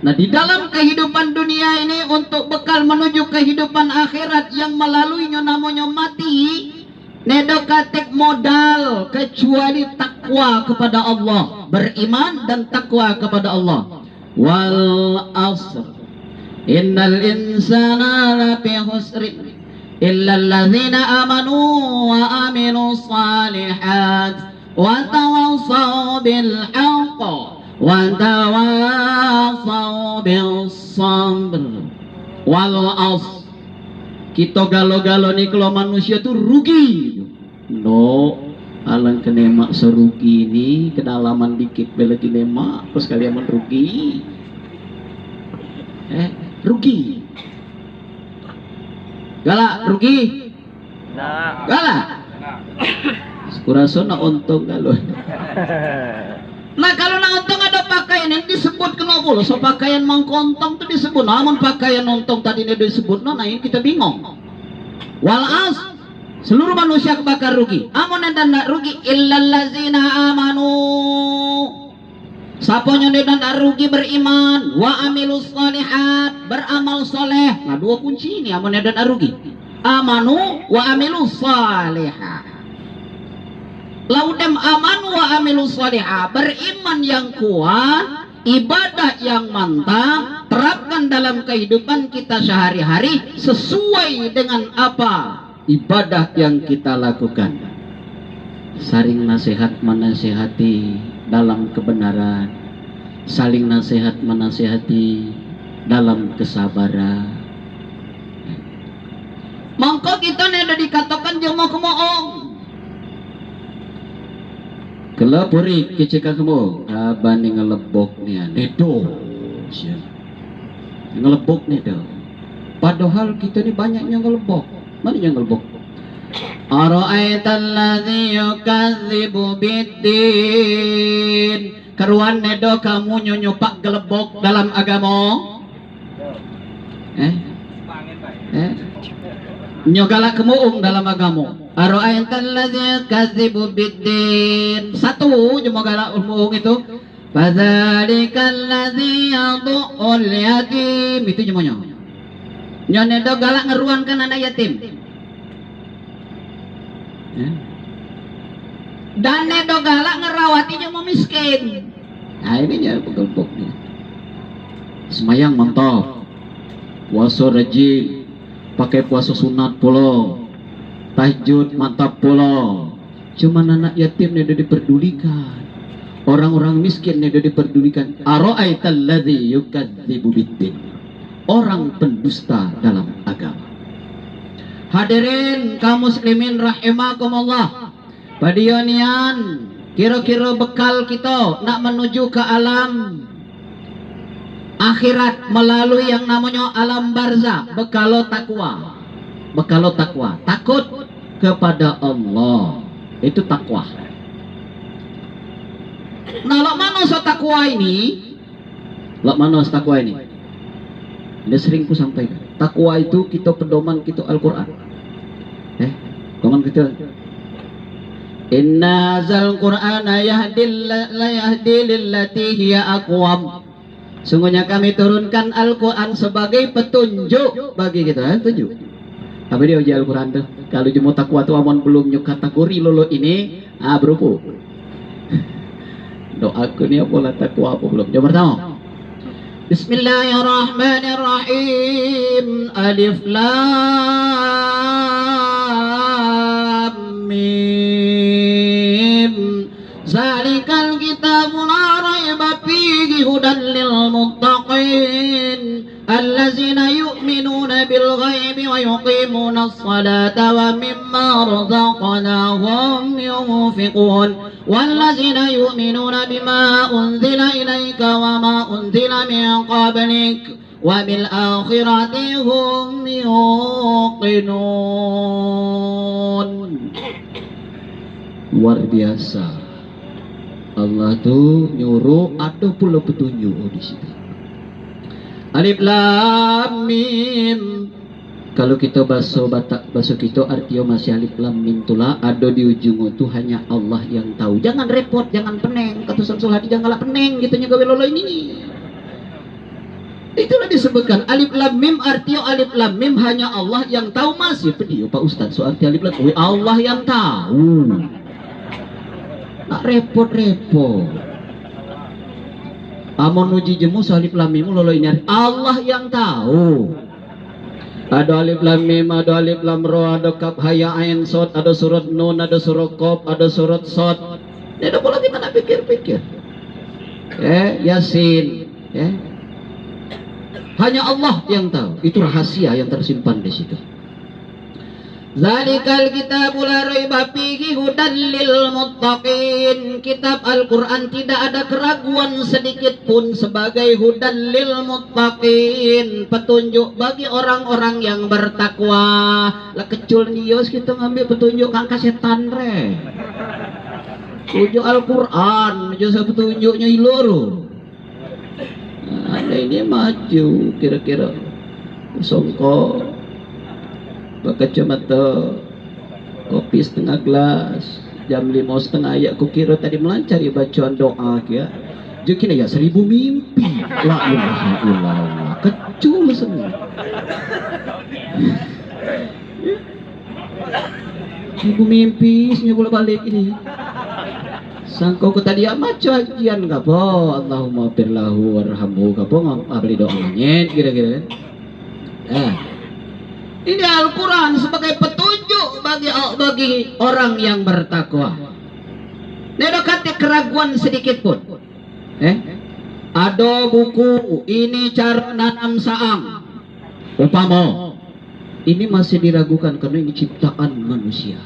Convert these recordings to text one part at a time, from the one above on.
Nah, di dalam kehidupan dunia ini untuk bekal menuju kehidupan akhirat yang melaluinya namanya mati, nedo katek modal kecuali takwa kepada Allah, beriman dan takwa kepada Allah. Wal asr innal insana lafi khusrin illa alladzina amanu wa amilus salihat wa tawassaw bil haqq wa tawassaw bis sabr. Wal asr, kita galo-galo nih kalau manusia tuh rugi. No, alang kenemak serugi ini kedalaman dikit bela kenemak terus kalian merugi. Rugi. Galak rugi. Galak. Kurasa nak untung galon. Nah kalau nak untung ada pakaian ini disebut kenapa lo? So pakaian mangkontong tuh disebut. Namun pakaian untung tadi ini disebut. Nah ini kita bingung. Walas seluruh manusia bakal rugi. Amun dan nak rugi illallazina amanu. Sapanya dan nak rugi beriman wa amilus salihat, beramal soleh. Nah dua kunci ini amun dan nak rugi. Amanu wa amilus salihat. Laudem amanu wa amilus salihat, beriman yang kuat, ibadah yang mantap, terapkan dalam kehidupan kita sehari-hari sesuai dengan apa ibadah yang kita lakukan. Saling nasihat menasihati dalam kebenaran, saling nasihat menasihati dalam kesabaran. Mongko kita ada dikatakan jemaah kemoong. Kelapuri kecika kamu, abani ngelebok nih, nedo, ngelebok nedo. Padahal kita ini banyaknya ngelebok. Mana yang ngelebok? Ara'aital ladzi yukadzibu biddin. Karuan nedo kamu nyonyopak gelebok dalam agama? Nyogalak kemuung dalam agama. Ara'aital ladzi yukadzibu biddin. Satu cuma galak kemuung itu. Fadzalikal ladzi yad'ul yatim. Itu semuanya. Nyonedo galak ngeruankan anak yatim. Dan nedo galak ngerawati yang miskin. Nah ini ya pegel-pegel. Semayang mantap, puasa rajin, pakai puasa sunat pula, tahajud mantap pula. Cuman anak yatim nedo diperdulikan, orang-orang miskin nedo diperdulikan. Ara'aital ladzi yukadzibu biddin. Orang pendusta dalam agama. Hadirin kaum muslimin rahimakumullah. Padionian kira-kira bekal kita nak menuju ke alam akhirat melalui yang namanya alam barzah. Bekalo takwa. Bekalo takwa. Takut kepada Allah. Itu takwa. Nah, lak mana so takwa ini? Lak mana so takwa ini? Dia sering ku sampaikan. Takwa itu kita pedoman kita Al-Quran. Pedoman kita. Inna zal Qur'ana yahdi lillati hiya aqwam. Sungguhnya kami turunkan Al-Quran sebagai petunjuk bagi kita. Petunjuk. Apa dia uji Al-Quran tuh? Kalau cuma takwa tuh aman belum nyuk kategori lolo ini, berupu. Doaku ni apa lah takwa apa belum? Yang pertama. Bismillahirrahmanirrahim. Alif Lam Mim. Zalikal kitabu la raiba fihi hudan lil muttaqin allazina yu'minuna bil ghaibi wa yuqimuna as-salata wa mimma razaqnahum yunfiqun والذين يؤمنون بما أنزل إليك وما أنزل من قبلك وبالآخرة هم يوقنون. Luar biasa. Allah tuh nyuruh ada pula petunjuk di situ. Alif Lam Mim. Kalau kita bahasa Batak, bahasa kita artinya masih alif lam mim tula, ada di ujung itu hanya Allah yang tahu. Jangan repot, jangan peneng. Kata Samsul Hadi janganlah peneng gitu nya gawe lolo ini. Itulah disebutkan alif lam mim, arti alif lam mim hanya Allah yang tahu. Masih pedio Pak Ustadz, so arti alif lam mim Allah yang tahu. Nak repot-repot. Amon uji jemu alif lam mim lolo ini Allah yang tahu. Ada alif lam mim, ada alif lam ro, ada kaf haya ain sod, ada surat nun, ada surat qaf, ada surat sod. Ini ada pola kita nak pikir-pikir. Yasin, hanya Allah yang tahu. Itu rahasia yang tersimpan di situ. Zalikal kitabul la raiba fihi hudan lil muttaqin. Kitab Al-Qur'an tidak ada keraguan sedikit pun sebagai hudan lil muttaqin, petunjuk bagi orang-orang yang bertakwa. Lah kecul nios kita ngambil petunjuk angka setan re. Petunjuk Al-Qur'an, justru petunjuknya iloro. Ada ini maju kira-kira songkok pakai kacamata, kopi setengah gelas, jam 5:30 ya aku kira tadi melancari bacaan doa ya. Jekin ya 1000 mimpi. La ilaha illallah. Kecul semua. 1000 mimpi senyum bola balik ini. Sangko ko tadi amat cuacian kapo Allahumma firlahu warhamhu kapo ngabli doa nyet kira-kira. Ini Al-Quran sebagai petunjuk bagi orang yang bertakwa. Tidak kata keraguan sedikit pun. Ada buku ini cara nanam saang. Upama ini masih diragukan karena ini ciptaan manusia.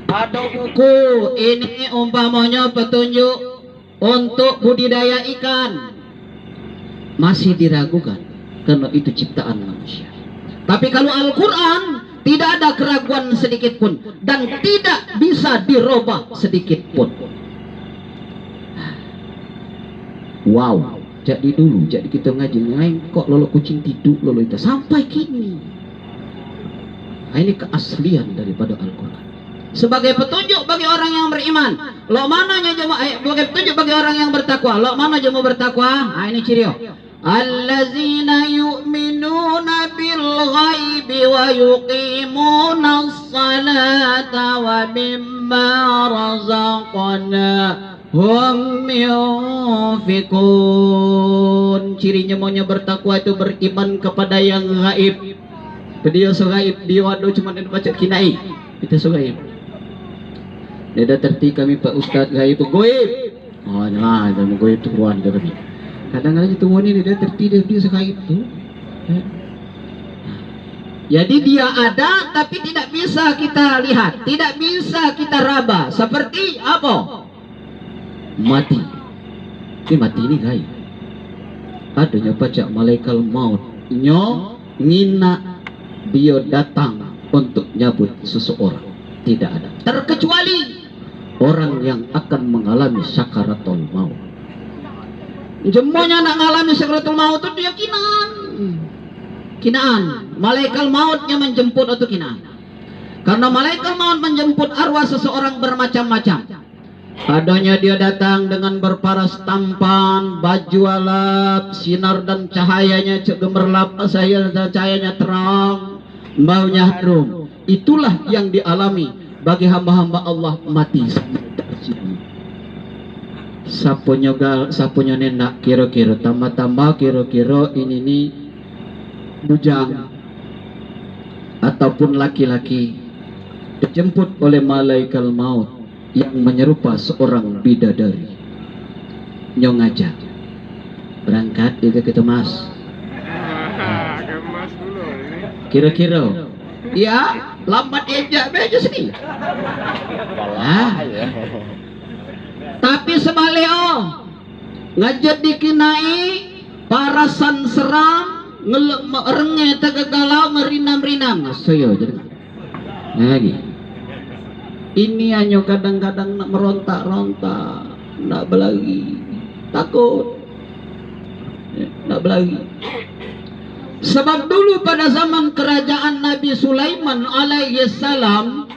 Ada buku ini umpamanya petunjuk untuk budidaya ikan, masih diragukan karena itu ciptaan manusia. Tapi kalau Al-Quran tidak ada keraguan sedikit pun dan tidak bisa dirubah sedikit pun. Wow, jadi dulu jadi kita ngaji kok lolo kucing tidur lolo itu sampai kini. Nah, ini keaslian daripada Al-Quran. Sebagai petunjuk bagi orang yang beriman. Lo mananya jemaah sebagai petunjuk bagi orang yang bertakwa. Lo mana jemaah bertakwa? Nah, ini ciri. Allazina yu'minuna bil ghaibi wa yuqimuna as-salata wa mimma razaqnahum yunfikun. Cirinya maunya bertakwa itu beriman kepada yang gaib. Dia so gaib, dia waduh cuma baca kinai. Kita so gaib. Dia dah terti kami Pak Ustaz gaib goib. Oh nah, jangan goib tuan dia kami. Kadang-kadang itu wanita dia terti dia sekaib tu. Jadi dia ada tapi tidak bisa kita lihat, tidak bisa kita raba. Seperti apa? Mati. Ini mati ini gaib. Adanya pajak malaikat maut. Ngina dia datang untuk nyabut seseorang. Tidak ada. Terkecuali orang yang akan mengalami sakaratul maut. Jemonya nak mengalami sakaratul maut itu dia kinaan. Malaikat mautnya menjemput atau kinaan. Karena malaikat maut menjemput arwah seseorang bermacam-macam. Adanya dia datang dengan berparas tampan, baju alap, sinar dan cahayanya gemerlap, cahayanya terang, baunya harum. Itulah yang dialami bagi hamba-hamba Allah mati. Sapunya nenak kira-kira tambah-tambah kira-kira ini bujang ataupun laki-laki dijemput oleh malaikat maut yang menyerupa seorang bidadari. Nyong aja berangkat kita mas. Kira-kira ya lambat ejak beja sini. Tapi sebaliknya ngajak dikinai parasan seram ngerenge tegagalau ngerinam-rinam. Saya jadi lagi. Ini hanya kadang-kadang nak merontak-rontak, nak belagi, takut, nak belagi. Sebab dulu pada zaman kerajaan Nabi Sulaiman alaihi salam,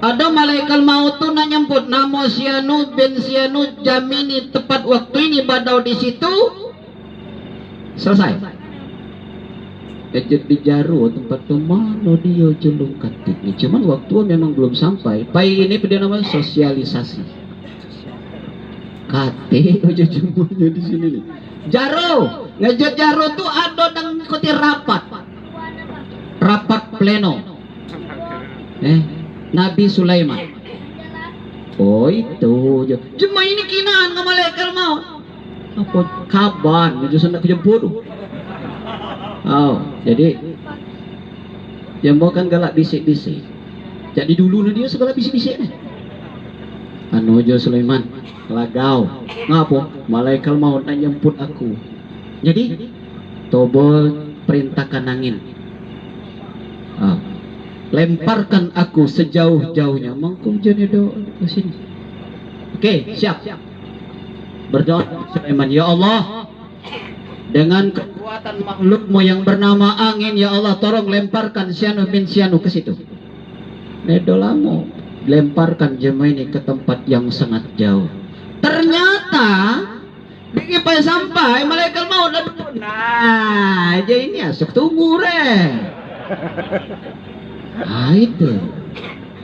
ada malaikat maut tu nak nyemput nama Sianud bin Sianud Jamini, tepat waktu ini badau di situ. Selesai. Ejet di Jaro tempat mana dia jelung katik nih. Cuman waktu memang belum sampai. Pai ini pada nama sosialisasi. Katik aja semuanya di sini nih. Jaro, ngejet Jaro tuh ada dan ikuti rapat pleno. Nabi Sulaiman. Oh itu. Cuma ini kinaan sama malaikat mau. Apa kaban? Itu sana kejemput. Oh, jadi yang mau kan galak bisik-bisik. Jadi dulu dia segala bisik-bisik nih. Anu aja Sulaiman lagau. Ngapa? Malaikat maut nak jemput aku. Jadi tobol perintahkan angin. Lemparkan aku sejauh-jauhnya. Mangkum jadi doa ke sini. Oke, siap. Berdoa Sulaiman, ya Allah, dengan kekuatan makhlukmu yang bernama angin, ya Allah, tolong lemparkan Sianu bin Sianu ke situ. Nedolamu lemparkan jemaah ini ke tempat yang sangat jauh. Ternyata sampai sampai malaikat maut. Nah, aja ini asuk tunggu itu.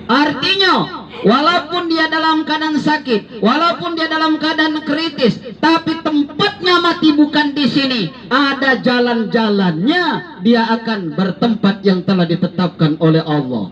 Artinya, walaupun dia dalam keadaan sakit, walaupun dia dalam keadaan kritis, tapi tempatnya mati bukan di sini. Ada jalan-jalannya, dia akan bertempat yang telah ditetapkan oleh Allah.